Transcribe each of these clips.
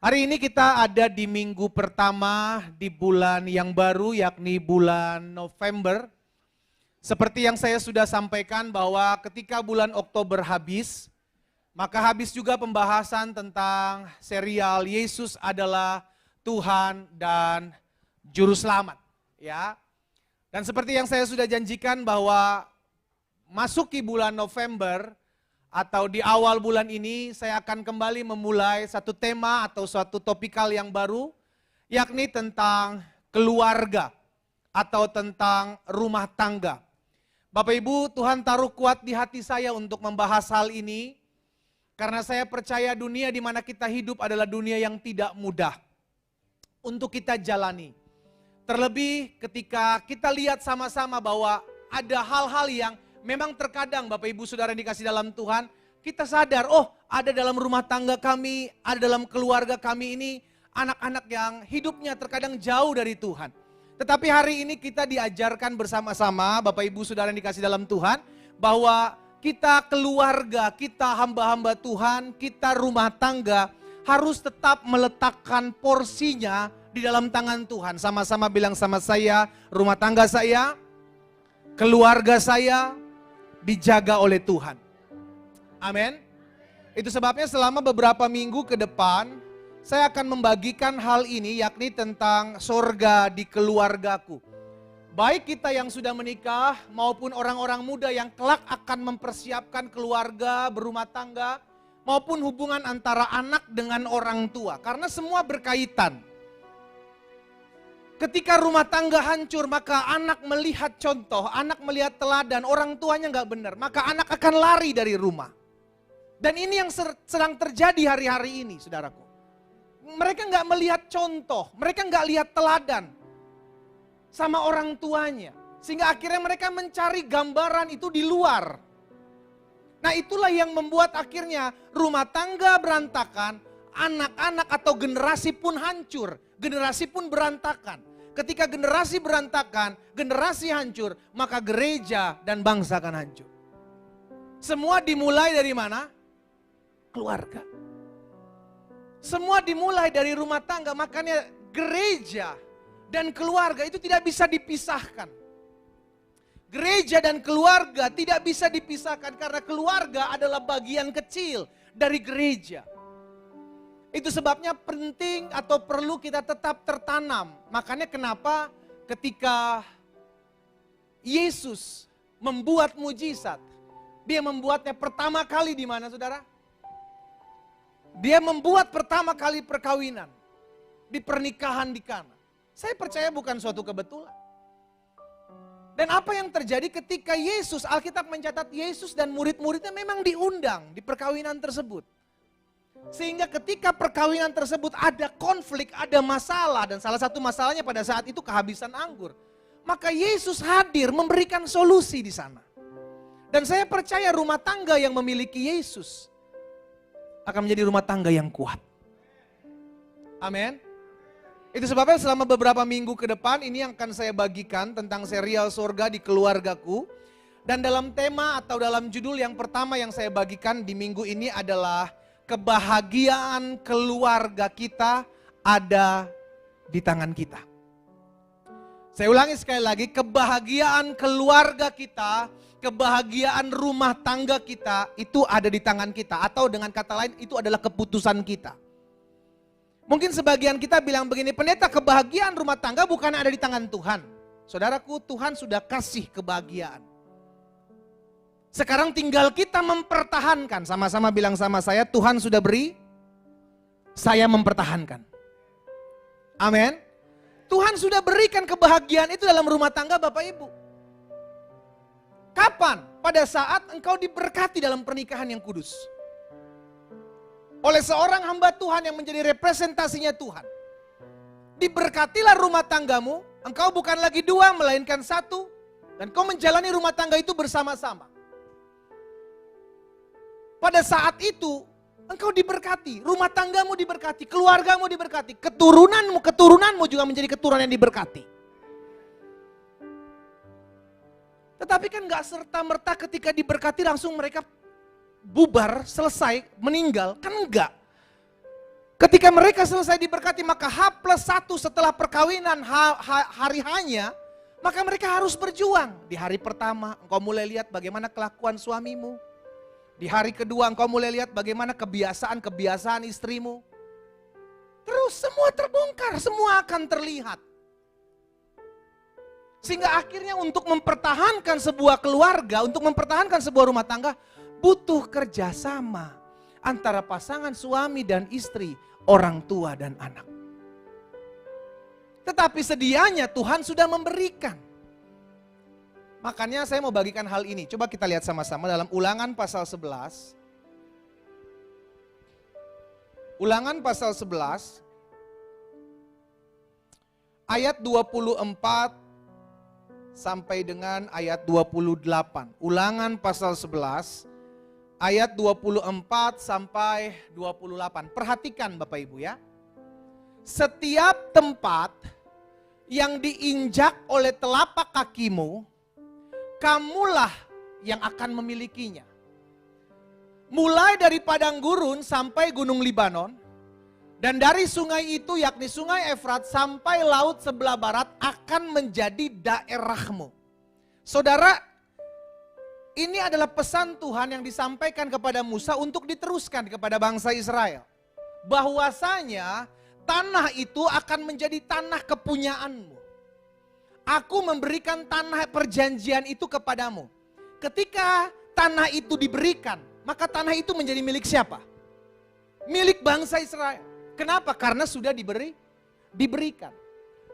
Hari ini kita ada di minggu pertama di bulan yang baru, yakni bulan November. Seperti yang saya sudah sampaikan bahwa ketika bulan Oktober habis, maka habis juga pembahasan tentang serial Yesus adalah Tuhan dan Juru Selamat. Ya. Dan seperti yang saya sudah janjikan bahwa masuki bulan November, atau di awal bulan ini saya akan kembali memulai satu tema atau suatu topikal yang baru, yakni tentang keluarga atau tentang rumah tangga. Bapak Ibu, Tuhan taruh kuat di hati saya untuk membahas hal ini, karena saya percaya dunia di mana kita hidup adalah dunia yang tidak mudah untuk kita jalani. Terlebih ketika kita lihat sama-sama bahwa ada hal-hal yang memang terkadang Bapak Ibu Saudara yang dikasih dalam Tuhan, kita sadar, oh ada dalam rumah tangga kami, ada dalam keluarga kami ini, anak-anak yang hidupnya terkadang jauh dari Tuhan. Tetapi hari ini kita diajarkan bersama-sama Bapak Ibu Saudara yang dikasih dalam Tuhan, bahwa kita keluarga, kita hamba-hamba Tuhan, kita rumah tangga, harus tetap meletakkan porsinya di dalam tangan Tuhan. Sama-sama bilang sama saya, rumah tangga saya, keluarga saya, dijaga oleh Tuhan. Amin. Itu sebabnya selama beberapa minggu ke depan, saya akan membagikan hal ini, yakni tentang sorga di keluargaku. Baik kita yang sudah menikah maupun orang-orang muda yang kelak akan mempersiapkan keluarga, berumah tangga, maupun hubungan antara anak dengan orang tua. Karena semua berkaitan. Ketika rumah tangga hancur, maka anak melihat contoh, anak melihat teladan, orang tuanya nggak benar, maka anak akan lari dari rumah. Dan ini yang sedang terjadi hari-hari ini, saudaraku. Mereka nggak melihat contoh, mereka nggak lihat teladan sama orang tuanya. Sehingga akhirnya mereka mencari gambaran itu di luar. Nah itulah yang membuat akhirnya rumah tangga berantakan, anak-anak atau generasi pun hancur. Generasi pun berantakan. Ketika generasi berantakan, generasi hancur, maka gereja dan bangsa akan hancur. Semua dimulai dari mana? Keluarga. Semua dimulai dari rumah tangga, makanya gereja dan keluarga itu tidak bisa dipisahkan. Gereja dan keluarga tidak bisa dipisahkan karena keluarga adalah bagian kecil dari gereja. Itu sebabnya penting atau perlu kita tetap tertanam. Makanya kenapa ketika Yesus membuat mujizat, dia membuatnya pertama kali di mana saudara? Dia membuat pertama kali perkawinan di pernikahan di Kana. Saya percaya bukan suatu kebetulan. Dan apa yang terjadi ketika Yesus, Alkitab mencatat Yesus dan murid-muridnya memang diundang di perkawinan tersebut. Sehingga ketika perkawinan tersebut ada konflik, ada masalah. Dan salah satu masalahnya pada saat itu kehabisan anggur. Maka Yesus hadir memberikan solusi di sana. Dan saya percaya rumah tangga yang memiliki Yesus akan menjadi rumah tangga yang kuat. Amin. Itu sebabnya selama beberapa minggu ke depan ini yang akan saya bagikan tentang serial Sorga di Keluargaku. Dan dalam tema atau dalam judul yang pertama yang saya bagikan di minggu ini adalah kebahagiaan keluarga kita ada di tangan kita. Saya ulangi sekali lagi, kebahagiaan keluarga kita, kebahagiaan rumah tangga kita itu ada di tangan kita. Atau dengan kata lain itu adalah keputusan kita. Mungkin sebagian kita bilang begini, pendeta, kebahagiaan rumah tangga bukan ada di tangan Tuhan. Saudaraku, Tuhan sudah kasih kebahagiaan. Sekarang tinggal kita mempertahankan. Sama-sama bilang sama saya, Tuhan sudah beri, saya mempertahankan. Amin. Tuhan sudah berikan kebahagiaan itu dalam rumah tangga Bapak Ibu. Kapan? Pada saat engkau diberkati dalam pernikahan yang kudus. Oleh seorang hamba Tuhan yang menjadi representasinya Tuhan. Diberkatilah rumah tanggamu, engkau bukan lagi dua melainkan satu. Dan kau menjalani rumah tangga itu bersama-sama. Pada saat itu engkau diberkati, rumah tanggamu diberkati, keluargamu diberkati, keturunanmu juga menjadi keturunan yang diberkati. Tetapi kan gak serta-merta ketika diberkati langsung mereka bubar, selesai, meninggal, kan enggak. Ketika mereka selesai diberkati, maka H+1 setelah perkawinan, hari hanya, maka mereka harus berjuang. Di hari pertama engkau mulai lihat bagaimana kelakuan suamimu. Di hari kedua engkau mulai lihat bagaimana kebiasaan istrimu. Terus semua terbongkar, semua akan terlihat. Sehingga akhirnya untuk mempertahankan sebuah keluarga, untuk mempertahankan sebuah rumah tangga, butuh kerjasama antara pasangan suami dan istri, orang tua dan anak. Tetapi sedianya Tuhan sudah memberikan. Makanya saya mau bagikan hal ini. Coba kita lihat sama-sama dalam Ulangan pasal 11. Ulangan pasal 11 ayat 24 sampai dengan ayat 28. Ulangan pasal 11 ayat 24 sampai 28. Perhatikan Bapak Ibu ya. Setiap tempat yang diinjak oleh telapak kakimu, kamulah yang akan memilikinya. Mulai dari padang gurun sampai gunung Libanon, dan dari sungai itu yakni sungai Efrat sampai laut sebelah barat akan menjadi daerahmu. Saudara, ini adalah pesan Tuhan yang disampaikan kepada Musa untuk diteruskan kepada bangsa Israel. Bahwasanya tanah itu akan menjadi tanah kepunyaanmu. Aku memberikan tanah perjanjian itu kepadamu. Ketika tanah itu diberikan, maka tanah itu menjadi milik siapa? Milik bangsa Israel. Kenapa? Karena sudah diberikan.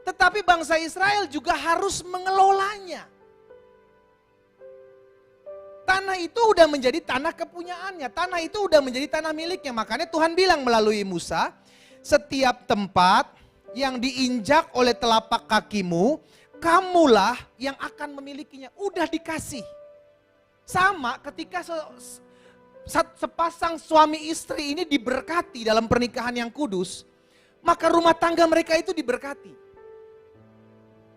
Tetapi bangsa Israel juga harus mengelolanya. Tanah itu udah menjadi tanah kepunyaannya. Tanah itu udah menjadi tanah miliknya. Makanya Tuhan bilang melalui Musa, setiap tempat yang diinjak oleh telapak kakimu, kamulah yang akan memilikinya. Udah dikasih. Sama ketika sepasang suami istri ini diberkati dalam pernikahan yang kudus, maka rumah tangga mereka itu diberkati.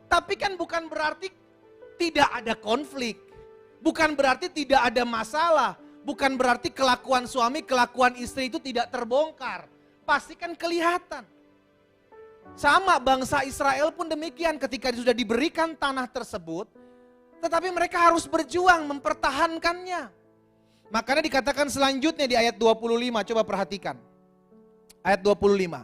Tapi kan bukan berarti tidak ada konflik. Bukan berarti tidak ada masalah. Bukan berarti kelakuan suami, kelakuan istri itu tidak terbongkar. Pasti kan kelihatan. Sama bangsa Israel pun demikian ketika sudah diberikan tanah tersebut. Tetapi mereka harus berjuang mempertahankannya. Makanya dikatakan selanjutnya di ayat 25, coba perhatikan. Ayat 25.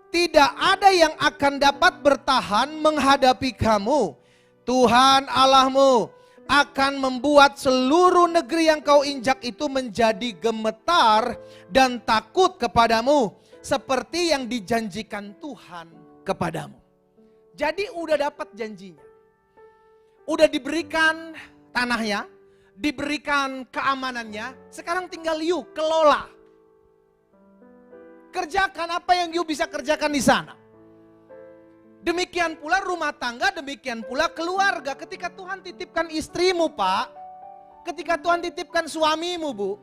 Tidak ada yang akan dapat bertahan menghadapi kamu. Tuhan Allahmu akan membuat seluruh negeri yang kau injak itu menjadi gemetar dan takut kepadamu. Seperti yang dijanjikan Tuhan kepadamu. Jadi udah dapat janjinya. Udah diberikan tanahnya, diberikan keamanannya, sekarang tinggal you kelola. Kerjakan apa yang you bisa kerjakan di sana. Demikian pula rumah tangga, demikian pula keluarga. Ketika Tuhan titipkan istrimu Pak, ketika Tuhan titipkan suamimu Bu,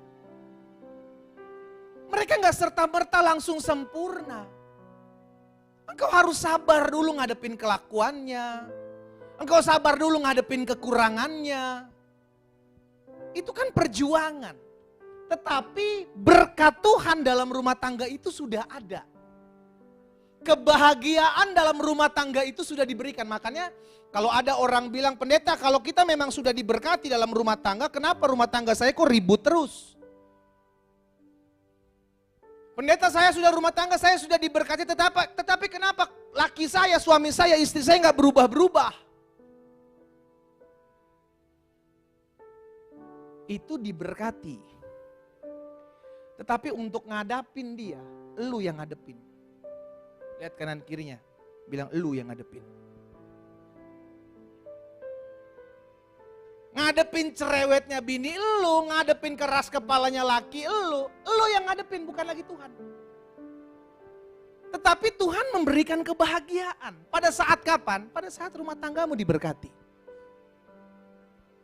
mereka gak serta-merta langsung sempurna. Engkau harus sabar dulu ngadepin kelakuannya. Engkau sabar dulu ngadepin kekurangannya. Itu kan perjuangan. Tetapi berkat Tuhan dalam rumah tangga itu sudah ada. Kebahagiaan dalam rumah tangga itu sudah diberikan. Makanya kalau ada orang bilang, pendeta kalau kita memang sudah diberkati dalam rumah tangga, kenapa rumah tangga saya kok ribut terus? Pendeta saya sudah rumah tangga, saya sudah diberkati, tetapi kenapa laki saya, suami saya, istri saya nggak berubah-berubah? Itu diberkati. Tetapi untuk ngadapin dia, elu yang ngadepin. Lihat kanan kirinya, bilang elu yang ngadepin. Ngadepin cerewetnya bini elu, ngadepin keras kepalanya laki elu yang ngadepin, bukan lagi Tuhan. Tetapi Tuhan memberikan kebahagiaan. Pada saat kapan? Pada saat rumah tanggamu diberkati.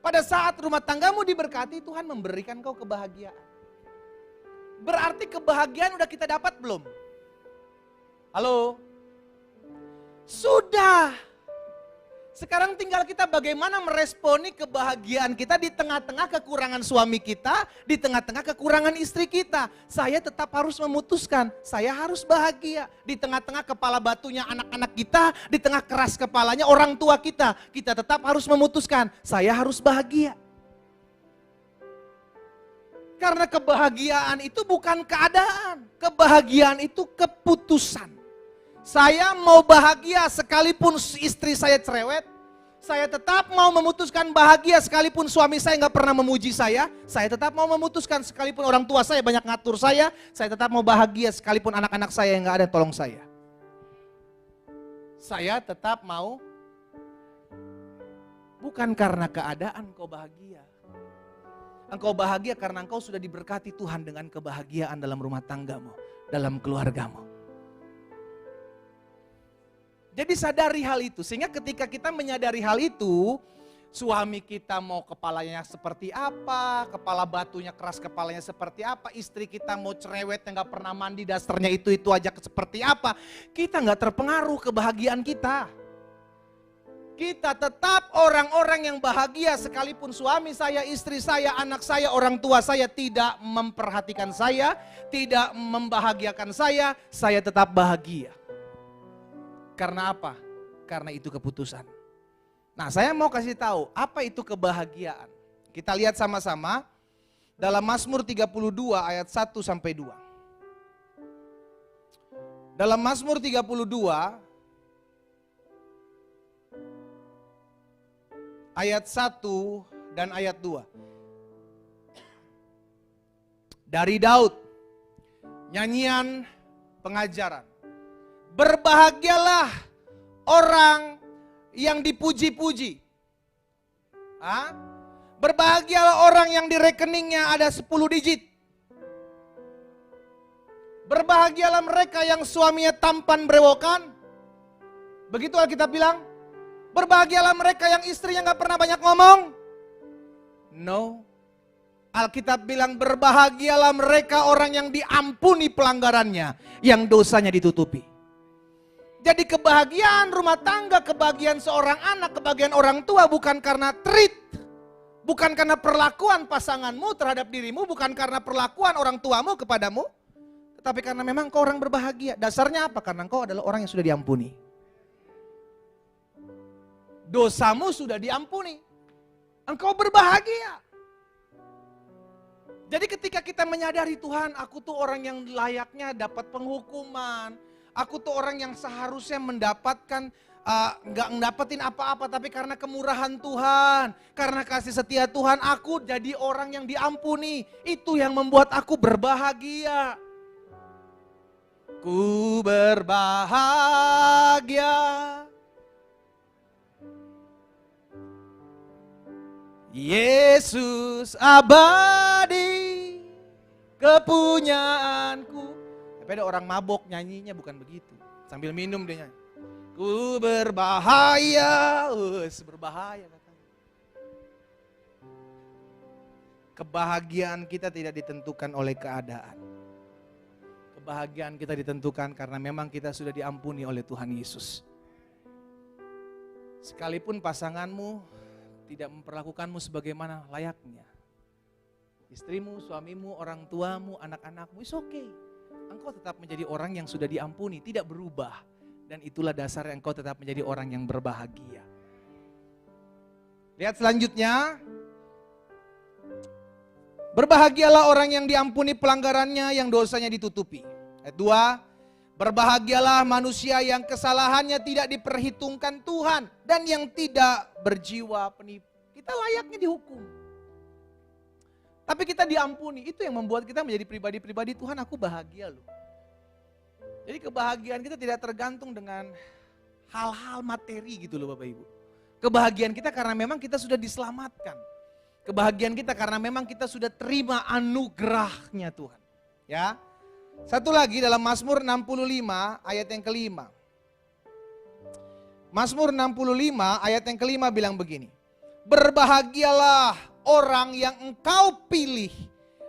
Pada saat rumah tanggamu diberkati, Tuhan memberikan kau kebahagiaan. Berarti kebahagiaan udah kita dapat belum? Halo? Sudah. Sekarang tinggal kita bagaimana meresponi kebahagiaan kita di tengah-tengah kekurangan suami kita, di tengah-tengah kekurangan istri kita. Saya tetap harus memutuskan, saya harus bahagia. Di tengah-tengah kepala batunya anak-anak kita, di tengah keras kepalanya orang tua kita tetap harus memutuskan, saya harus bahagia. Karena kebahagiaan itu bukan keadaan, kebahagiaan itu keputusan. Saya mau bahagia sekalipun istri saya cerewet, saya tetap mau memutuskan bahagia sekalipun suami saya nggak pernah memuji saya tetap mau memutuskan sekalipun orang tua saya banyak ngatur saya tetap mau bahagia sekalipun anak-anak saya yang nggak ada tolong saya. Saya tetap mau, bukan karena keadaan kau bahagia. Engkau bahagia karena engkau sudah diberkati Tuhan dengan kebahagiaan dalam rumah tanggamu, dalam keluargamu. Jadi sadari hal itu, sehingga ketika kita menyadari hal itu, suami kita mau kepalanya seperti apa, kepala batunya keras kepalanya seperti apa, istri kita mau cerewet yang gak pernah mandi dasarnya itu aja seperti apa, kita gak terpengaruh kebahagiaan kita. Kita tetap orang-orang yang bahagia sekalipun suami saya, istri saya, anak saya, orang tua saya tidak memperhatikan saya, tidak membahagiakan saya tetap bahagia. Karena apa? Karena itu keputusan. Nah, saya mau kasih tahu apa itu kebahagiaan. Kita lihat sama-sama dalam Mazmur 32 ayat 1 sampai 2. Dalam Mazmur 32 ayat 1 dan ayat 2. Dari Daud, nyanyian pengajaran. Berbahagialah orang yang dipuji-puji. Berbahagialah orang yang di rekeningnya ada 10 digit. Berbahagialah mereka yang suaminya tampan berewokan. Begitu Alkitab bilang. Berbahagialah mereka yang istrinya gak pernah banyak ngomong. No. Alkitab bilang berbahagialah mereka orang yang diampuni pelanggarannya, yang dosanya ditutupi. Jadi kebahagiaan rumah tangga, kebahagiaan seorang anak, kebahagiaan orang tua bukan karena treat. Bukan karena perlakuan pasanganmu terhadap dirimu, bukan karena perlakuan orang tuamu kepadamu. Tetapi karena memang kau orang berbahagia. Dasarnya apa? Karena kau adalah orang yang sudah diampuni. Dosamu sudah diampuni. Engkau berbahagia. Jadi ketika kita menyadari Tuhan, aku tuh orang yang layaknya dapat penghukuman. Aku tuh orang yang seharusnya mendapatkan, gak ngedapetin apa-apa, tapi karena kemurahan Tuhan, karena kasih setia Tuhan, aku jadi orang yang diampuni. Itu yang membuat aku berbahagia. Ku berbahagia. Yesus abadi kepunyaanku. Tapi ada orang mabok nyanyinya bukan begitu. Sambil minum dia nyanyi. Ku berbahaya, berbahaya katanya. Kebahagiaan kita tidak ditentukan oleh keadaan. Kebahagiaan kita ditentukan karena memang kita sudah diampuni oleh Tuhan Yesus. Sekalipun pasanganmu tidak memperlakukanmu sebagaimana layaknya. Istrimu, suamimu, orang tuamu, anak-anakmu, it's okay. Engkau tetap menjadi orang yang sudah diampuni, tidak berubah. Dan itulah dasar engkau tetap menjadi orang yang berbahagia. Lihat selanjutnya. Berbahagialah orang yang diampuni pelanggarannya, yang dosanya ditutupi. Ayat 2. Berbahagialah manusia yang kesalahannya tidak diperhitungkan Tuhan. Dan yang tidak berjiwa penipu. Kita layaknya dihukum. Tapi kita diampuni, itu yang membuat kita menjadi pribadi-pribadi Tuhan, aku bahagia loh. Jadi kebahagiaan kita tidak tergantung dengan hal-hal materi gitu loh Bapak Ibu. Kebahagiaan kita karena memang kita sudah diselamatkan. Kebahagiaan kita karena memang kita sudah terima anugerahnya Tuhan. Ya. Satu lagi dalam Mazmur 65 ayat yang kelima. Mazmur 65 ayat yang kelima bilang begini. Berbahagialah orang yang engkau pilih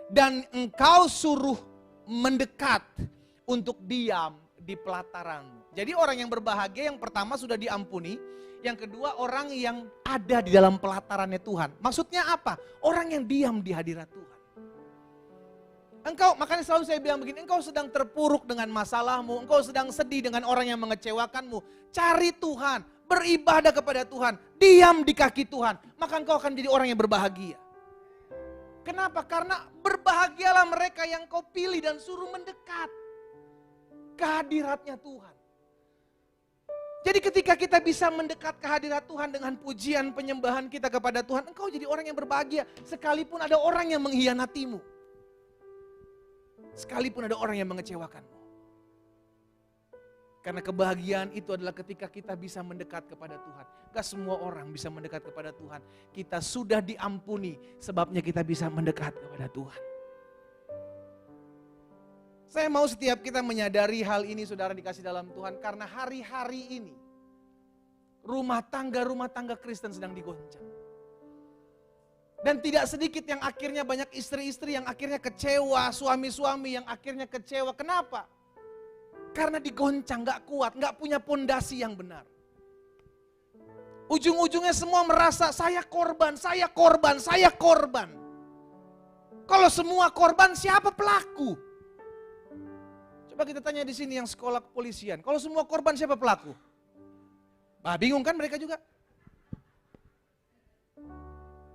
dan engkau suruh mendekat untuk diam di pelataranmu. Jadi orang yang berbahagia yang pertama sudah diampuni, yang kedua orang yang ada di dalam pelatarannya Tuhan. Maksudnya apa? Orang yang diam di hadirat Tuhan. Engkau, makanya selalu saya bilang begini, engkau sedang terpuruk dengan masalahmu, engkau sedang sedih dengan orang yang mengecewakanmu. Cari Tuhan, beribadah kepada Tuhan, diam di kaki Tuhan, maka engkau akan jadi orang yang berbahagia. Kenapa? Karena berbahagialah mereka yang kau pilih dan suruh mendekat ke hadiratnya Tuhan. Jadi ketika kita bisa mendekat ke hadirat Tuhan dengan pujian penyembahan kita kepada Tuhan, engkau jadi orang yang berbahagia sekalipun ada orang yang mengkhianatimu. Sekalipun ada orang yang mengecewakanmu. Karena kebahagiaan itu adalah ketika kita bisa mendekat kepada Tuhan. Gak semua orang bisa mendekat kepada Tuhan. Kita sudah diampuni, sebabnya kita bisa mendekat kepada Tuhan. Saya mau setiap kita menyadari hal ini, saudara dikasih dalam Tuhan. Karena hari-hari ini, rumah tangga Kristen sedang digoncang. Dan tidak sedikit yang akhirnya banyak istri-istri yang akhirnya kecewa, suami-suami yang akhirnya kecewa. Kenapa? Karena digoncang, gak kuat, gak punya pondasi yang benar. Ujung-ujungnya semua merasa saya korban, saya korban, saya korban. Kalau semua korban, siapa pelaku? Coba kita tanya di sini yang sekolah kepolisian. Kalau semua korban, siapa pelaku? Bah, bingung kan mereka juga?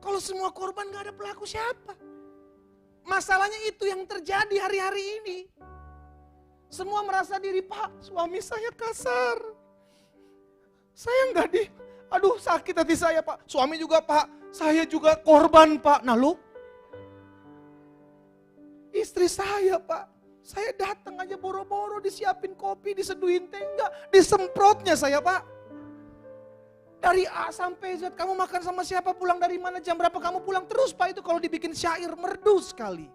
Kalau semua korban gak ada pelaku, siapa? Masalahnya itu yang terjadi hari-hari ini. Semua merasa diri, Pak, suami saya kasar. Saya enggak aduh sakit hati saya, Pak. Suami juga, Pak, saya juga korban, Pak. Nah lu, istri saya, Pak, saya datang aja boro-boro disiapin kopi, diseduhin teh, enggak, disemprotnya saya, Pak. Dari A sampai Z, kamu makan sama siapa, pulang dari mana, jam berapa kamu pulang. Terus Pak, itu kalau dibikin syair merdu sekali.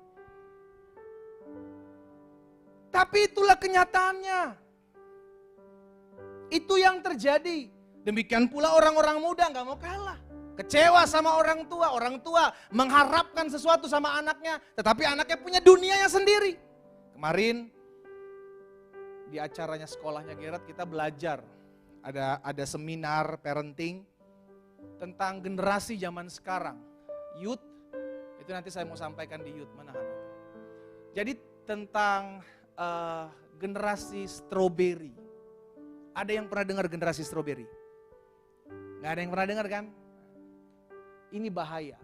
Tapi itulah kenyataannya. Itu yang terjadi. Demikian pula orang-orang muda gak mau kalah. Kecewa sama orang tua mengharapkan sesuatu sama anaknya. Tetapi anaknya punya dunianya sendiri. Kemarin di acaranya sekolahnya Gerard kita belajar. Ada seminar parenting tentang generasi zaman sekarang. Youth, itu nanti saya mau sampaikan di youth. Mana Hana? Jadi tentang generasi strawberry. Ada yang pernah dengar generasi strawberry? Gak ada yang pernah dengar kan? Ini bahaya.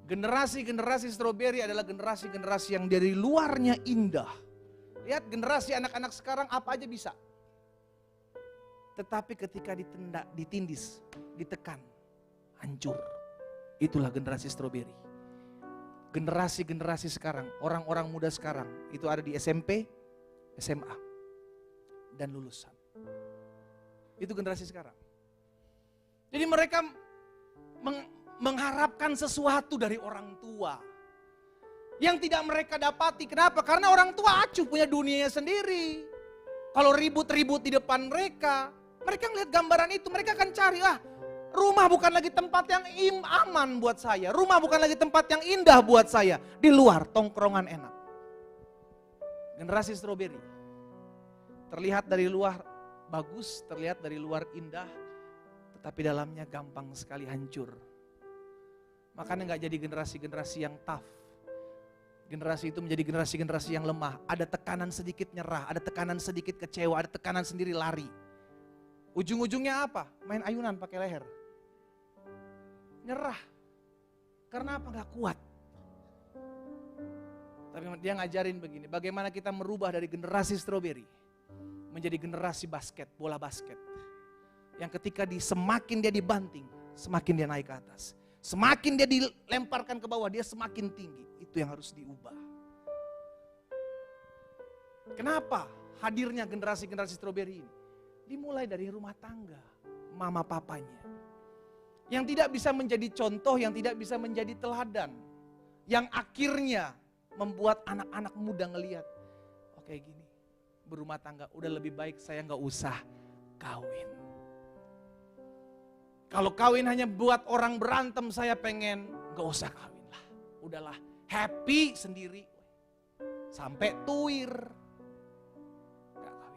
Generasi strawberry adalah generasi yang dari luarnya indah. Lihat generasi anak-anak sekarang apa aja bisa. Tetapi ketika ditindis, ditekan, hancur. Itulah generasi strawberry. Generasi sekarang, orang-orang muda sekarang, itu ada di SMP, SMA, dan lulusan. Itu generasi sekarang. Jadi mereka mengharapkan sesuatu dari orang tua. Yang tidak mereka dapati, kenapa? Karena orang tua acuh punya dunianya sendiri. Kalau ribut-ribut di depan mereka ngelihat gambaran itu, mereka akan cari, rumah bukan lagi tempat yang aman buat saya. Rumah bukan lagi tempat yang indah buat saya. Di luar, tongkrongan enak. Generasi strawberry. Terlihat dari luar bagus, terlihat dari luar indah. Tetapi dalamnya gampang sekali hancur. Makanya gak jadi generasi-generasi yang tough. Generasi itu menjadi generasi-generasi yang lemah. Ada tekanan sedikit nyerah, ada tekanan sedikit kecewa, ada tekanan sendiri lari. Ujung-ujungnya apa? Main ayunan pakai leher. Nyerah. Karena apa? Gak kuat. Tapi dia ngajarin begini, bagaimana kita merubah dari generasi strawberry menjadi generasi basket, bola basket. Yang ketika semakin dia dibanting, semakin dia naik ke atas. Semakin dia dilemparkan ke bawah, dia semakin tinggi. Itu yang harus diubah. Kenapa hadirnya generasi-generasi strawberry ini? Dimulai dari rumah tangga, mama papanya. Yang tidak bisa menjadi contoh, yang tidak bisa menjadi teladan. Yang akhirnya membuat anak-anak muda ngelihat, oh kayak gini, berumah tangga udah lebih baik saya gak usah kawin. Kalau kawin hanya buat orang berantem, saya pengen gak usah kawin lah. Udahlah, happy sendiri. Sampai tuir. Gak kawin.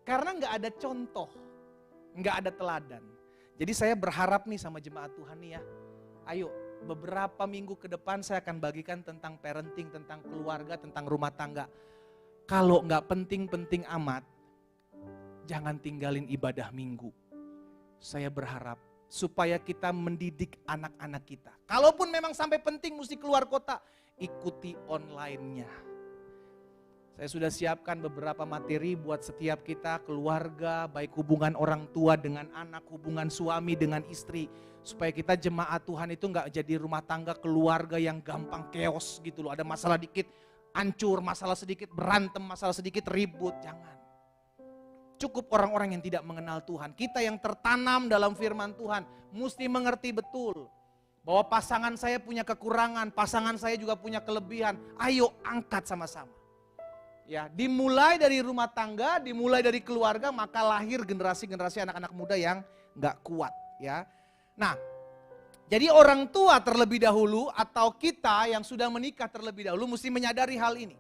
Karena nggak ada contoh, nggak ada teladan. Jadi saya berharap nih sama jemaat Tuhan nih ya, ayo beberapa minggu ke depan saya akan bagikan tentang parenting, tentang keluarga, tentang rumah tangga. Kalau nggak penting-penting amat, jangan tinggalin ibadah minggu. Saya berharap supaya kita mendidik anak-anak kita. Kalaupun memang sampai penting mesti keluar kota, ikuti online-nya. Saya sudah siapkan beberapa materi buat setiap kita, keluarga, baik hubungan orang tua dengan anak, hubungan suami dengan istri. Supaya kita jemaat Tuhan itu nggak jadi rumah tangga keluarga yang gampang chaos gitu loh. Ada masalah dikit hancur, masalah sedikit berantem, masalah sedikit ribut, jangan. Cukup orang-orang yang tidak mengenal Tuhan. Kita yang tertanam dalam firman Tuhan mesti mengerti betul bahwa pasangan saya punya kekurangan, pasangan saya juga punya kelebihan. Ayo angkat sama-sama. Ya, dimulai dari rumah tangga, dimulai dari keluarga, maka lahir generasi-generasi anak-anak muda yang nggak kuat. Ya, nah, jadi orang tua terlebih dahulu atau kita yang sudah menikah terlebih dahulu mesti menyadari hal ini.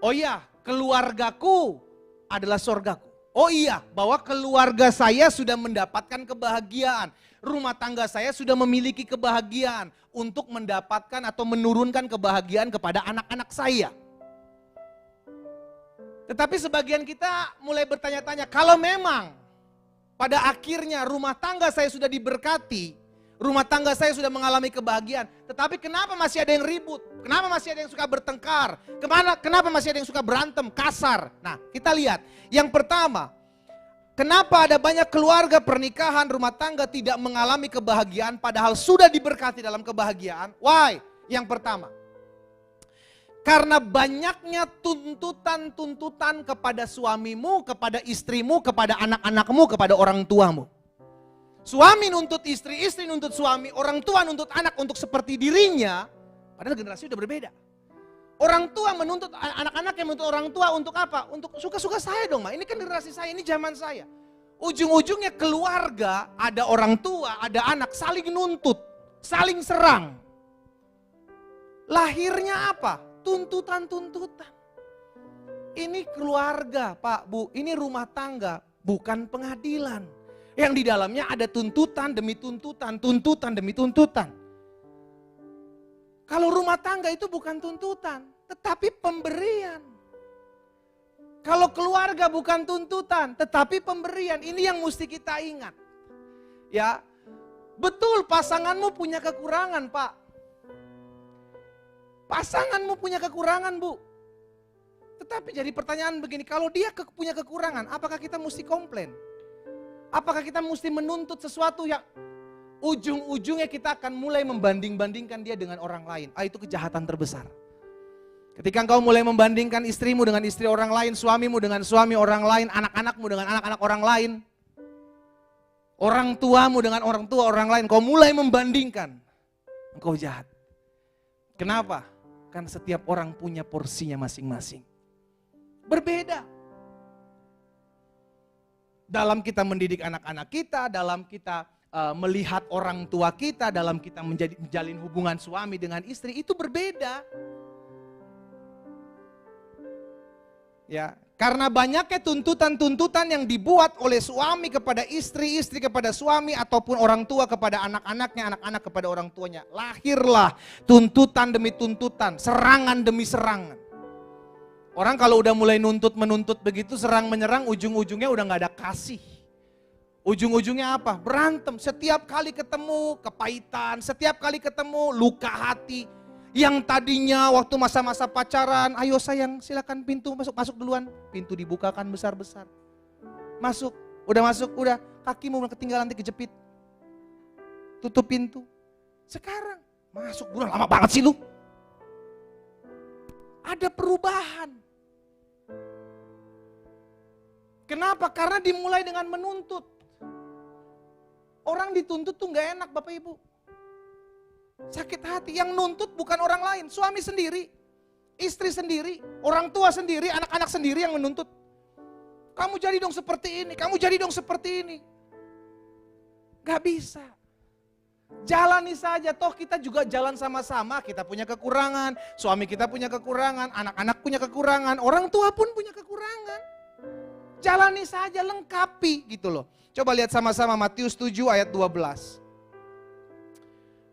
Oh iya, keluargaku adalah sorgaku. Oh iya, bahwa keluarga saya sudah mendapatkan kebahagiaan. Rumah tangga saya sudah memiliki kebahagiaan untuk mendapatkan atau menurunkan kebahagiaan kepada anak-anak saya. Tetapi sebagian kita mulai bertanya-tanya, kalau memang pada akhirnya rumah tangga saya sudah diberkati, rumah tangga saya sudah mengalami kebahagiaan, tetapi kenapa masih ada yang ribut? Kenapa masih ada yang suka bertengkar? Kenapa masih ada yang suka berantem, kasar? Nah, kita lihat. Yang pertama, kenapa ada banyak keluarga pernikahan, rumah tangga tidak mengalami kebahagiaan padahal sudah diberkati dalam kebahagiaan? Why? Yang pertama, karena banyaknya tuntutan-tuntutan kepada suamimu, kepada istrimu, kepada anak-anakmu, kepada orang tuamu. Suami nuntut istri, istri nuntut suami, orang tua nuntut anak untuk seperti dirinya, padahal generasi udah berbeda. Orang tua menuntut anak-anak yang menuntut orang tua untuk apa? Untuk suka-suka saya dong, Ma. Ini kan generasi saya, ini zaman saya. Ujung-ujungnya keluarga, ada orang tua, ada anak, saling nuntut, saling serang. Lahirnya apa? Tuntutan-tuntutan. Ini keluarga, Pak, Bu, ini rumah tangga, bukan pengadilan. Yang di dalamnya ada tuntutan demi tuntutan, tuntutan demi tuntutan. Kalau rumah tangga itu bukan tuntutan, tetapi pemberian. Kalau keluarga bukan tuntutan, tetapi pemberian. Ini yang mesti kita ingat. Ya, betul pasanganmu punya kekurangan, Pak. Pasanganmu punya kekurangan, Bu. Tetapi jadi pertanyaan begini, kalau dia punya kekurangan, apakah kita mesti komplain? Apakah kita mesti menuntut sesuatu yang ujung-ujungnya kita akan mulai membanding-bandingkan dia dengan orang lain? Itu kejahatan terbesar. Ketika engkau mulai membandingkan istrimu dengan istri orang lain, suamimu dengan suami orang lain, anak-anakmu dengan anak-anak orang lain, orang tuamu dengan orang tua orang lain, kau mulai membandingkan, engkau jahat. Kenapa? Karena setiap orang punya porsinya masing-masing. Berbeda. Dalam kita mendidik anak-anak kita, dalam kita melihat orang tua kita, dalam kita menjalin hubungan suami dengan istri, itu berbeda. Ya, karena banyaknya tuntutan-tuntutan yang dibuat oleh suami kepada istri, istri kepada suami, ataupun orang tua kepada anak-anaknya, anak-anak kepada orang tuanya. Lahirlah tuntutan demi tuntutan, serangan demi serangan. Orang kalau udah mulai nuntut-menuntut begitu, serang menyerang, ujung-ujungnya udah gak ada kasih. Ujung-ujungnya apa? Berantem, setiap kali ketemu kepahitan, setiap kali ketemu luka hati. Yang tadinya waktu masa-masa pacaran, ayo sayang silakan pintu masuk duluan. Pintu dibukakan besar-besar. Masuk, udah kakimu udah ketinggalan nanti kejepit. Tutup pintu. Sekarang masuk bulan lama banget sih lu. Ada perubahan. Kenapa? Karena dimulai dengan menuntut. Orang dituntut tuh gak enak Bapak Ibu. Sakit hati, yang nuntut bukan orang lain, suami sendiri, istri sendiri, orang tua sendiri, anak-anak sendiri yang menuntut. Kamu jadi dong seperti ini, kamu jadi dong seperti ini. Gak bisa. Jalani saja, toh kita juga jalan sama-sama, kita punya kekurangan, suami kita punya kekurangan, anak-anak punya kekurangan, orang tua pun punya kekurangan. Jalani saja, lengkapi gitu loh. Coba lihat sama-sama Matius 7 ayat 12.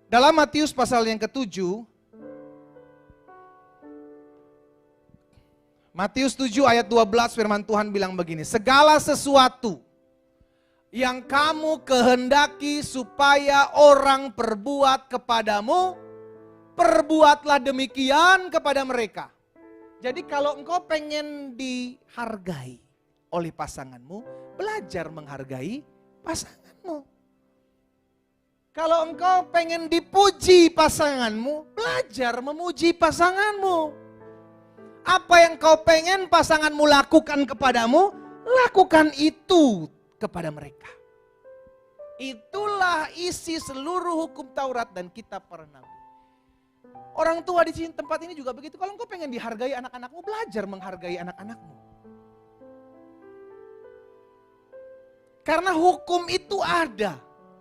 Dalam Matius pasal yang ke-7, Matius 7 ayat 12 firman Tuhan bilang begini, segala sesuatu yang kamu kehendaki supaya orang perbuat kepadamu, perbuatlah demikian kepada mereka. Jadi kalau engkau pengen dihargai oleh pasanganmu, belajar menghargai pasanganmu. Kalau engkau pengen dipuji pasanganmu, belajar memuji pasanganmu. Apa yang kau pengen pasanganmu lakukan kepadamu, lakukan itu kepada mereka. Itulah isi seluruh hukum Taurat dan kitab para nabi. Orang tua di sini tempat ini juga begitu. Kalau engkau pengen dihargai anak-anakmu, belajar menghargai anak-anakmu. Karena hukum itu ada.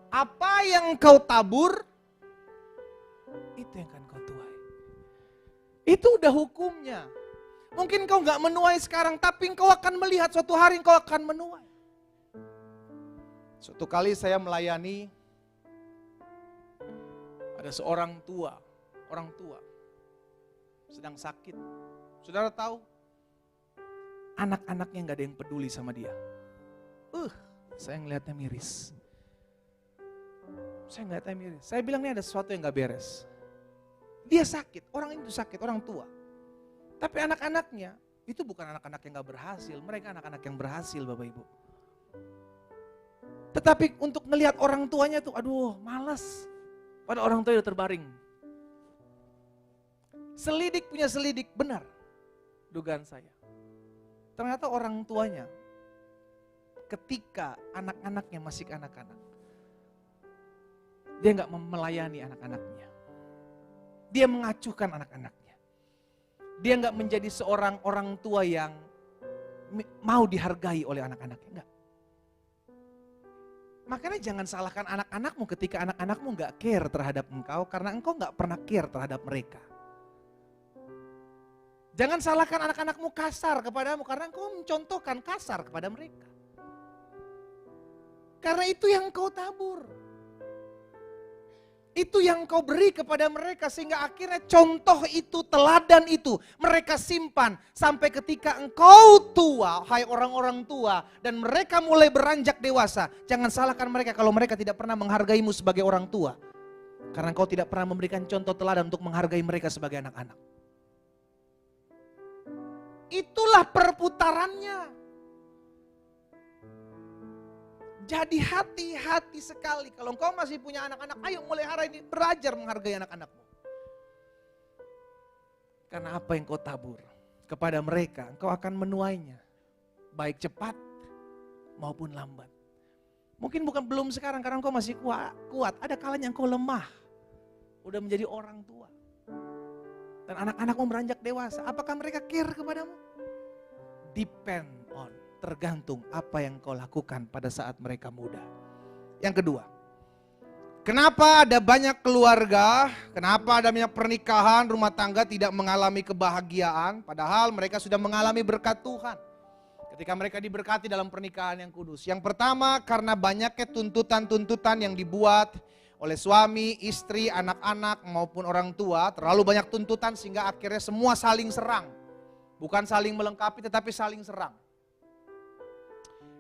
Apa yang kau tabur, itu yang akan kau tuai. Itu udah hukumnya. Mungkin kau gak menuai sekarang, tapi kau akan melihat suatu hari kau akan menuai. Suatu kali saya melayani, ada seorang orang tua sedang sakit. Saudara tahu, anak-anaknya gak ada yang peduli sama dia. Saya ngelihatnya miris. Saya bilang ini ada sesuatu yang gak beres. Dia sakit, orang itu sakit, orang tua. Tapi anak-anaknya itu bukan anak-anak yang gak berhasil, mereka anak-anak yang berhasil Bapak Ibu. Tetapi untuk ngelihat orang tuanya tuh, aduh malas. Padahal orang tua udah terbaring. Selidik punya selidik, benar dugaan saya. Ternyata orang tuanya ketika anak-anaknya masih anak-anak, dia gak melayani anak-anaknya. Dia mengacuhkan anak-anaknya. Dia gak menjadi seorang orang tua yang mau dihargai oleh anak-anaknya. Enggak. Makanya jangan salahkan anak-anakmu ketika anak-anakmu gak care terhadap engkau, karena engkau gak pernah care terhadap mereka. Jangan salahkan anak-anakmu kasar kepadamu, karena engkau mencontohkan kasar kepada mereka. Karena itu yang kau tabur. Itu yang kau beri kepada mereka sehingga akhirnya contoh itu, teladan itu mereka simpan sampai ketika engkau tua, hai orang-orang tua, dan mereka mulai beranjak dewasa. Jangan salahkan mereka kalau mereka tidak pernah menghargaimu sebagai orang tua. Karena engkau tidak pernah memberikan contoh teladan untuk menghargai mereka sebagai anak-anak. Itulah perputarannya. Jadi hati-hati sekali. Kalau engkau masih punya anak-anak, ayo mulai hari ini belajar menghargai anak-anakmu. Karena apa yang kau tabur kepada mereka, engkau akan menuainya. Baik cepat maupun lambat. Mungkin belum sekarang karena engkau masih kuat. Ada kalanya engkau lemah. Udah menjadi orang tua. Dan anak-anakmu beranjak dewasa. Apakah mereka care kepadamu? Depend on. Tergantung apa yang kau lakukan pada saat mereka muda. Yang kedua, kenapa ada banyak keluarga, kenapa ada banyak pernikahan, rumah tangga tidak mengalami kebahagiaan, padahal mereka sudah mengalami berkat Tuhan. Ketika mereka diberkati dalam pernikahan yang kudus. Yang pertama, karena banyaknya tuntutan-tuntutan yang dibuat oleh suami, istri, anak-anak maupun orang tua. Terlalu banyak tuntutan sehingga akhirnya semua saling serang. Bukan saling melengkapi tetapi saling serang.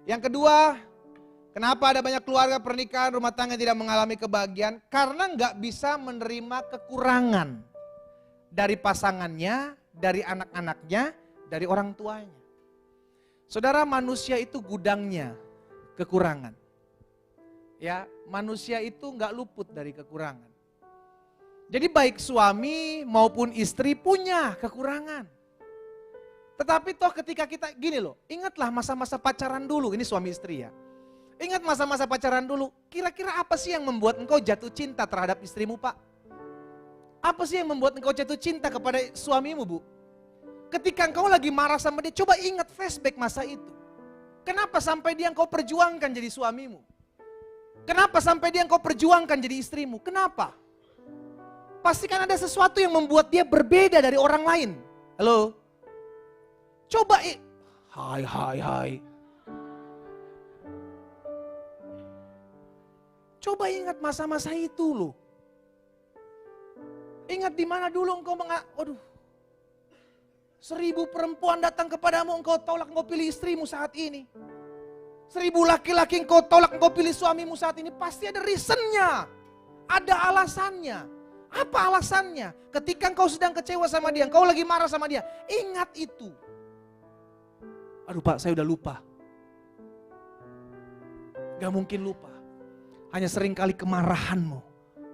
Yang kedua, kenapa ada banyak keluarga pernikahan rumah tangga tidak mengalami kebahagiaan? Karena nggak bisa menerima kekurangan dari pasangannya, dari anak-anaknya, dari orang tuanya. Saudara, manusia itu gudangnya kekurangan. Ya, manusia itu nggak luput dari kekurangan. Jadi baik suami maupun istri punya kekurangan. Tetapi toh ketika kita, gini loh, ingatlah masa-masa pacaran dulu, ini suami istri ya. Ingat masa-masa pacaran dulu, kira-kira apa sih yang membuat engkau jatuh cinta terhadap istrimu Pak? Apa sih yang membuat engkau jatuh cinta kepada suamimu Bu? Ketika engkau lagi marah sama dia, coba ingat flashback masa itu. Kenapa sampai dia engkau perjuangkan jadi suamimu? Kenapa sampai dia engkau perjuangkan jadi istrimu? Kenapa? Pastikan ada sesuatu yang membuat dia berbeda dari orang lain. Halo? Coba, hai. Coba ingat masa-masa itu loh. Ingat di mana dulu engkau waduh. 1000 perempuan datang kepadamu, engkau tolak, engkau pilih istrimu saat ini. 1000 laki-laki engkau tolak, engkau pilih suamimu saat ini. Pasti ada reasonnya, ada alasannya. Apa alasannya? Ketika engkau sedang kecewa sama dia, engkau lagi marah sama dia, ingat itu. Aduh Pak, saya udah lupa. Gak mungkin lupa. Hanya seringkali kemarahanmu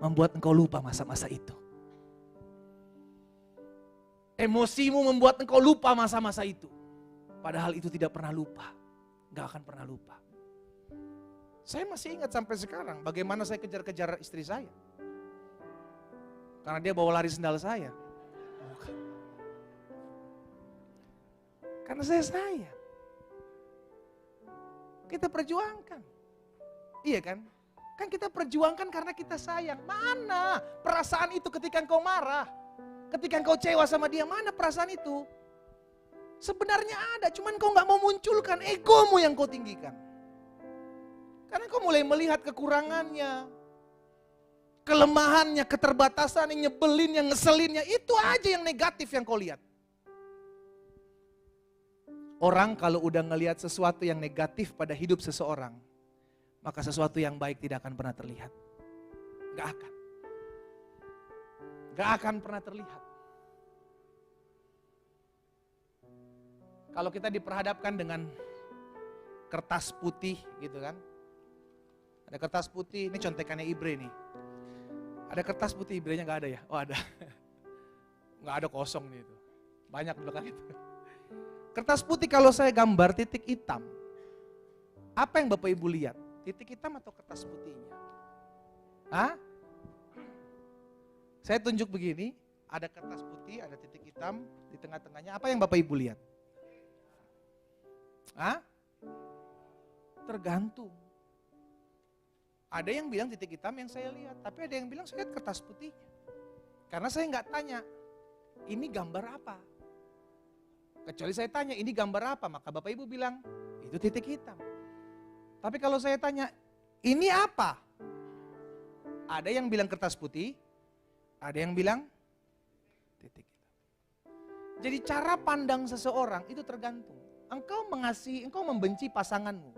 membuat engkau lupa masa-masa itu. Emosimu membuat engkau lupa masa-masa itu. Padahal itu tidak pernah lupa. Gak akan pernah lupa. Saya masih ingat sampai sekarang bagaimana saya kejar-kejar istri saya. Karena dia bawa lari sendal saya. Bukan. Karena saya sayang. Kita perjuangkan. Iya kan? Kan kita perjuangkan karena kita sayang. Mana perasaan itu ketika engkau marah? Ketika engkau kecewa sama dia, mana perasaan itu? Sebenarnya ada, cuman kau gak mau munculkan, egomu yang kau tinggikan. Karena kau mulai melihat kekurangannya, kelemahannya, keterbatasan, yang nyebelin, yang ngeselinnya, itu aja yang negatif yang kau lihat. Orang kalau udah ngelihat sesuatu yang negatif pada hidup seseorang, maka sesuatu yang baik tidak akan pernah terlihat. Gak akan. Gak akan pernah terlihat. Kalau kita diperhadapkan dengan kertas putih gitu kan. Ada kertas putih, ini contekannya Ibre nih. Ada kertas putih, Ibrenya gak ada ya? Oh ada. Gak ada, kosong nih itu. Banyak belakang itu. Kertas putih kalau saya gambar titik hitam. Apa yang Bapak Ibu lihat? Titik hitam atau kertas putihnya? Hah? Saya tunjuk begini, ada kertas putih, ada titik hitam, di tengah-tengahnya apa yang Bapak Ibu lihat? Hah? Tergantung. Ada yang bilang titik hitam yang saya lihat, tapi ada yang bilang saya lihat kertas putihnya. Karena saya nggak tanya, ini gambar apa? Kecuali saya tanya, ini gambar apa? Maka Bapak Ibu bilang, itu titik hitam. Tapi kalau saya tanya, ini apa? Ada yang bilang kertas putih, ada yang bilang titik hitam. Jadi cara pandang seseorang itu tergantung. Engkau mengasihi, engkau membenci pasanganmu.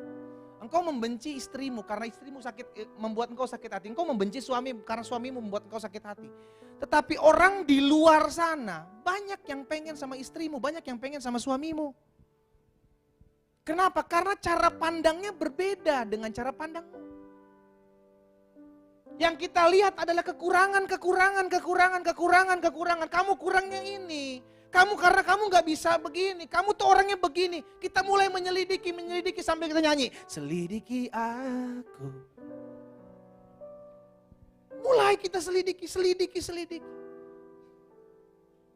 Engkau membenci istrimu karena istrimu membuat engkau sakit hati. Engkau membenci suamimu karena suamimu membuat engkau sakit hati. Tetapi orang di luar sana banyak yang pengen sama istrimu, banyak yang pengen sama suamimu. Kenapa? Karena cara pandangnya berbeda dengan cara pandangmu. Yang kita lihat adalah kekurangan. Kamu kurangnya ini. Karena kamu gak bisa begini. Kamu tuh orangnya begini. Kita mulai menyelidiki sampai kita nyanyi. Selidiki aku. Mulai kita selidiki.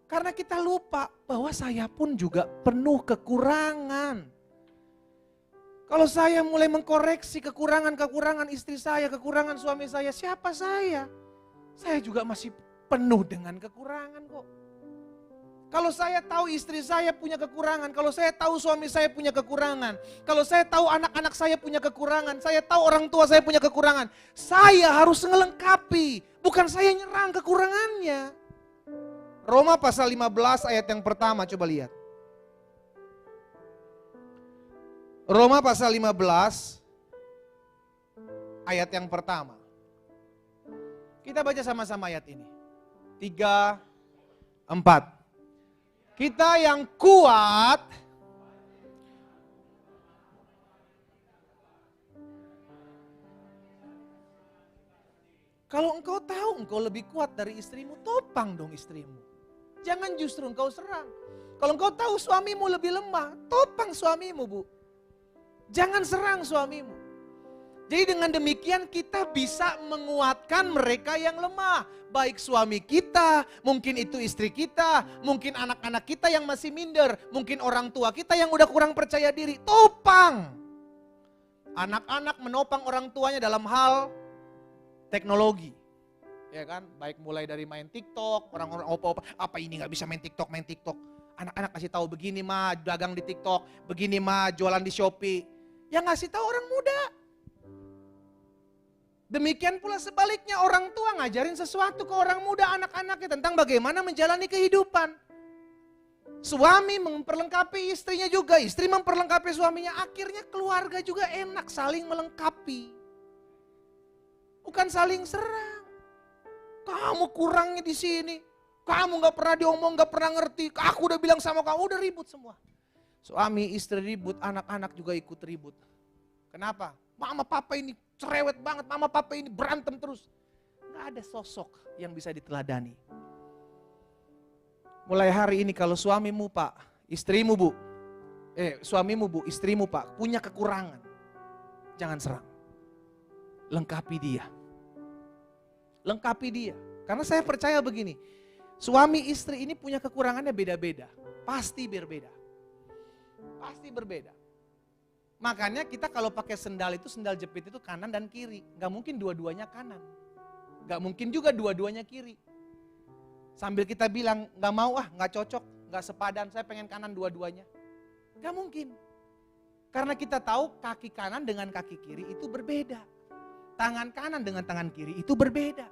Karena kita lupa bahwa saya pun juga penuh kekurangan. Kalau saya mulai mengkoreksi kekurangan istri saya, kekurangan suami saya, siapa saya? Saya juga masih penuh dengan kekurangan kok. Kalau saya tahu istri saya punya kekurangan, kalau saya tahu suami saya punya kekurangan, kalau saya tahu anak-anak saya punya kekurangan, saya tahu orang tua saya punya kekurangan, saya harus melengkapi, bukan saya nyerang kekurangannya. Roma pasal 15 ayat yang pertama, coba lihat. Roma pasal 15 ayat yang pertama. Kita baca sama-sama ayat ini. 3, 4. Kita yang kuat kalau engkau tahu engkau lebih kuat dari istrimu, topang dong istrimu. Jangan justru engkau serang. Kalau engkau tahu suamimu lebih lemah, topang suamimu, Bu. Jangan serang suamimu. Jadi dengan demikian kita bisa menguatkan mereka yang lemah. Baik suami kita, mungkin itu istri kita, mungkin anak-anak kita yang masih minder, mungkin orang tua kita yang udah kurang percaya diri. Topang. Anak-anak menopang orang tuanya dalam hal teknologi. Ya kan, baik mulai dari main TikTok, orang-orang opa-opa, apa ini gak bisa main TikTok. Anak-anak kasih tahu begini mah dagang di TikTok, begini mah jualan di Shopee. Yang ngasih tahu orang muda. Demikian pula sebaliknya, orang tua ngajarin sesuatu ke orang muda, anak-anaknya tentang bagaimana menjalani kehidupan. Suami memperlengkapi istrinya juga, istri memperlengkapi suaminya. Akhirnya keluarga juga enak, saling melengkapi. Bukan saling serang. Kamu kurangnya di sini. Kamu gak pernah diomong, gak pernah ngerti. Aku udah bilang sama kamu, udah ribut semua. Suami, istri ribut, anak-anak juga ikut ribut. Kenapa? Mama papa ini cerewet banget, mama papa ini berantem terus. Gak ada sosok yang bisa diteladani. Mulai hari ini kalau suamimu pak, istrimu bu, suamimu bu, istrimu pak, punya kekurangan. Jangan serang. Lengkapi dia. Lengkapi dia. Karena saya percaya begini, suami istri ini punya kekurangannya beda-beda. Pasti berbeda. Pasti berbeda. Makanya kita kalau pakai sendal itu, sendal jepit itu kanan dan kiri. Gak mungkin dua-duanya kanan. Gak mungkin juga dua-duanya kiri. Sambil kita bilang, gak mau gak cocok, gak sepadan, saya pengen kanan dua-duanya. Gak mungkin. Karena kita tahu kaki kanan dengan kaki kiri itu berbeda. Tangan kanan dengan tangan kiri itu berbeda.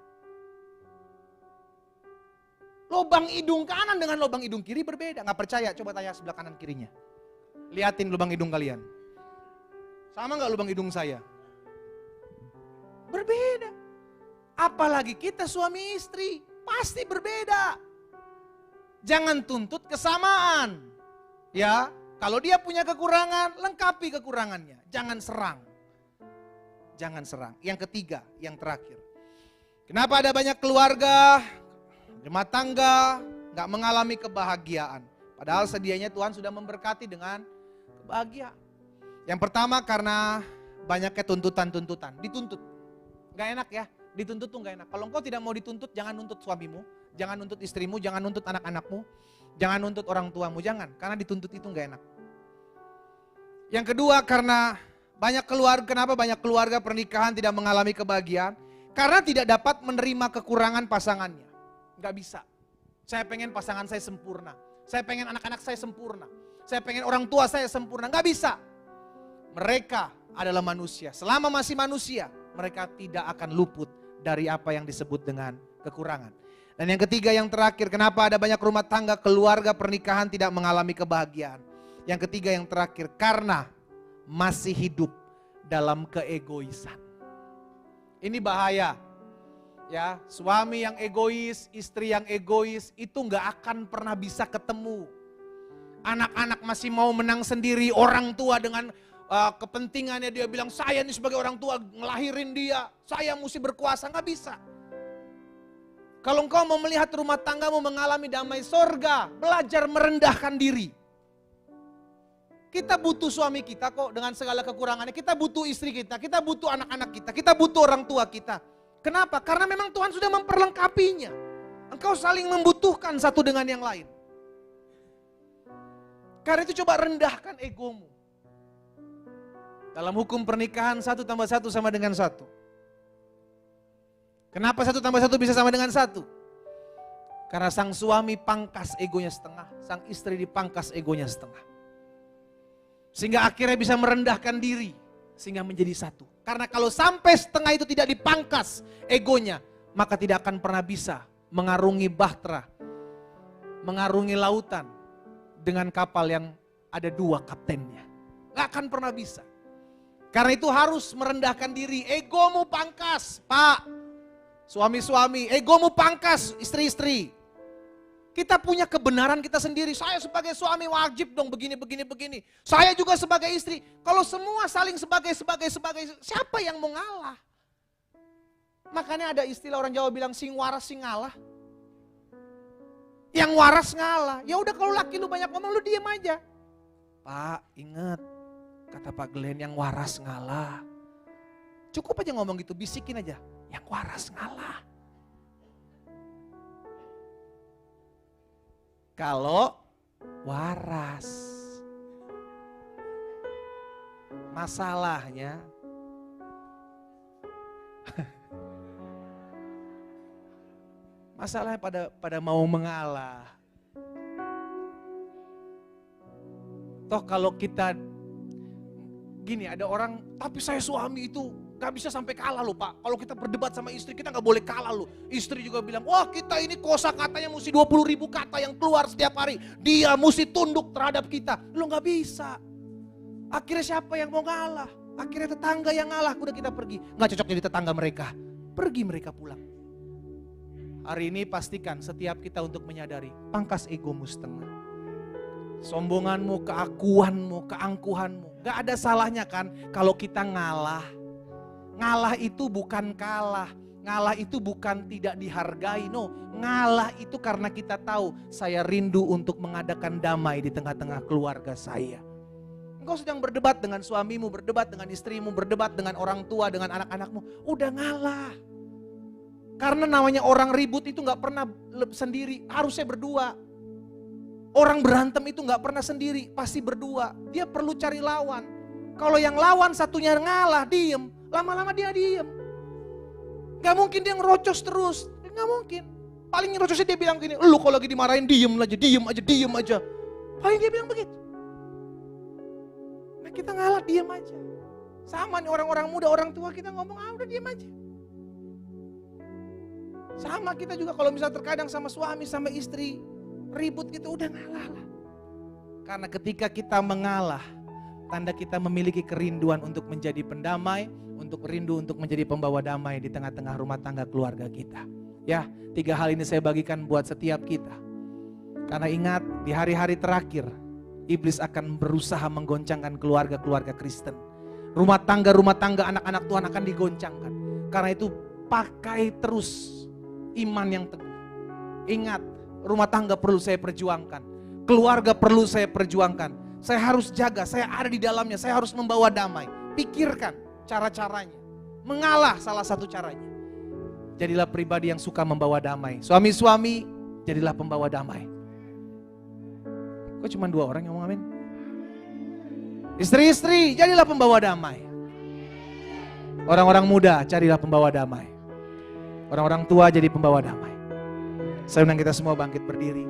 Lubang hidung kanan dengan lubang hidung kiri berbeda. Gak percaya, coba tanya sebelah kanan kirinya. Liatin lubang hidung kalian. Sama gak lubang hidung saya? Berbeda. Apalagi kita suami istri. Pasti berbeda. Jangan tuntut kesamaan. Ya, kalau dia punya kekurangan, lengkapi kekurangannya. Jangan serang. Jangan serang. Yang ketiga, yang terakhir. Kenapa ada banyak keluarga, rumah tangga, gak mengalami kebahagiaan. Padahal sedianya Tuhan sudah memberkati dengan kebahagiaan. Yang pertama karena banyaknya tuntutan-tuntutan. Dituntut. Gak enak ya. Dituntut tuh gak enak. Kalau engkau tidak mau dituntut, jangan nuntut suamimu, jangan nuntut istrimu, jangan nuntut anak-anakmu, jangan nuntut orang tuamu, jangan. Karena dituntut itu gak enak. Yang kedua karena kenapa banyak keluarga pernikahan tidak mengalami kebahagiaan? Karena tidak dapat menerima kekurangan pasangannya. Gak bisa. Saya pengen pasangan saya sempurna. Saya pengen anak-anak saya sempurna. Saya pengen orang tua saya sempurna. Gak bisa. Mereka adalah manusia. Selama masih manusia, mereka tidak akan luput dari apa yang disebut dengan kekurangan. Dan yang ketiga, yang terakhir, kenapa ada banyak rumah tangga, keluarga, pernikahan tidak mengalami kebahagiaan. Yang ketiga, yang terakhir, karena masih hidup dalam keegoisan. Ini bahaya. Ya, suami yang egois, istri yang egois, itu gak akan pernah bisa ketemu. Anak-anak masih mau menang sendiri, orang tua dengan kepentingannya dia bilang, saya nih sebagai orang tua ngelahirin dia, saya mesti berkuasa, gak bisa. Kalau engkau mau melihat rumah tanggamu mengalami damai sorga, belajar merendahkan diri. Kita butuh suami kita kok dengan segala kekurangannya, kita butuh istri kita butuh anak-anak kita butuh orang tua kita. Kenapa? Karena memang Tuhan sudah memperlengkapinya. Engkau saling membutuhkan satu dengan yang lain. Karena itu coba rendahkan egomu. Dalam hukum pernikahan 1 tambah 1 sama dengan 1. Kenapa 1 tambah 1 bisa sama dengan 1? Karena sang suami pangkas egonya setengah, sang istri dipangkas egonya setengah. Sehingga akhirnya bisa merendahkan diri, sehingga menjadi satu. Karena kalau sampai setengah itu tidak dipangkas egonya, maka tidak akan pernah bisa mengarungi bahtera, mengarungi lautan dengan kapal yang ada 2 kaptennya. Gak akan pernah bisa. Karena itu harus merendahkan diri. Egomu pangkas, Pak. Suami-suami, egomu pangkas, istri-istri. Kita punya kebenaran kita sendiri. Saya sebagai suami wajib dong begini. Saya juga sebagai istri. Kalau semua saling sebagai, siapa yang mau ngalah? Makanya ada istilah orang Jawa bilang sing waras sing ngalah. Yang waras ngalah. Ya udah kalau laki lu banyak ngomong lu diem aja. Pak, ingat. Kata Pak Glenn, yang waras ngalah. Cukup aja ngomong gitu, bisikin aja. Yang waras ngalah. Kalau waras. Masalahnya, masalahnya pada mau mengalah. Toh kalau kita gini, ada orang, tapi saya suami itu Gak bisa sampai kalah loh Pak. Kalau kita berdebat sama istri kita gak boleh kalah loh. Istri juga bilang, wah kita ini kosa katanya mesti 20.000 kata yang keluar setiap hari. Dia mesti tunduk terhadap kita. Lo gak bisa. Akhirnya siapa yang mau ngalah? Akhirnya tetangga yang ngalah. Udah kita pergi. Gak cocok jadi tetangga mereka. Pergi mereka pulang. Hari ini pastikan setiap kita untuk menyadari. Pangkas egomu setengah. Sombonganmu, keakuanmu, keangkuhanmu. Gak ada salahnya kan kalau kita ngalah. Ngalah itu bukan kalah, ngalah itu bukan tidak dihargai, no. Ngalah itu karena kita tahu saya rindu untuk mengadakan damai di tengah-tengah keluarga saya. Engkau sedang berdebat dengan suamimu, berdebat dengan istrimu, berdebat dengan orang tua, dengan anak-anakmu, udah ngalah. Karena namanya orang ribut itu gak pernah sendiri, harusnya berdua. Orang berantem itu gak pernah sendiri, pasti berdua. Dia perlu cari lawan. Kalau yang lawan satunya ngalah, diem. Lama-lama dia diem. Gak mungkin dia ngerocos terus. Gak mungkin. Paling ngerocosnya dia bilang gini, lu kalau lagi dimarahin diem aja, diem aja. Paling dia bilang begitu. Nah kita ngalah diem aja. Sama nih orang-orang muda, orang tua kita ngomong, udah diem aja. Sama kita juga kalau misalnya terkadang sama suami, sama istri, ribut gitu, udah ngalah lah. Karena ketika kita mengalah, tanda kita memiliki kerinduan untuk menjadi pendamai, untuk rindu untuk menjadi pembawa damai di tengah-tengah rumah tangga keluarga kita. Ya, 3 hal ini saya bagikan buat setiap kita. Karena ingat, di hari-hari terakhir, iblis akan berusaha menggoncangkan keluarga-keluarga Kristen. Rumah tangga anak-anak Tuhan akan digoncangkan. Karena itu pakai terus iman yang teguh. Ingat, rumah tangga perlu saya perjuangkan. Keluarga perlu saya perjuangkan. Saya harus jaga, saya ada di dalamnya, saya harus membawa damai. Pikirkan cara-caranya. Mengalah salah satu caranya. Jadilah pribadi yang suka membawa damai. Suami-suami, jadilah pembawa damai. Kok cuma 2 orang yang ngomong amin? Istri-istri, jadilah pembawa damai. Orang-orang muda, carilah pembawa damai. Orang-orang tua jadi pembawa damai. Saya undang kita semua bangkit berdiri.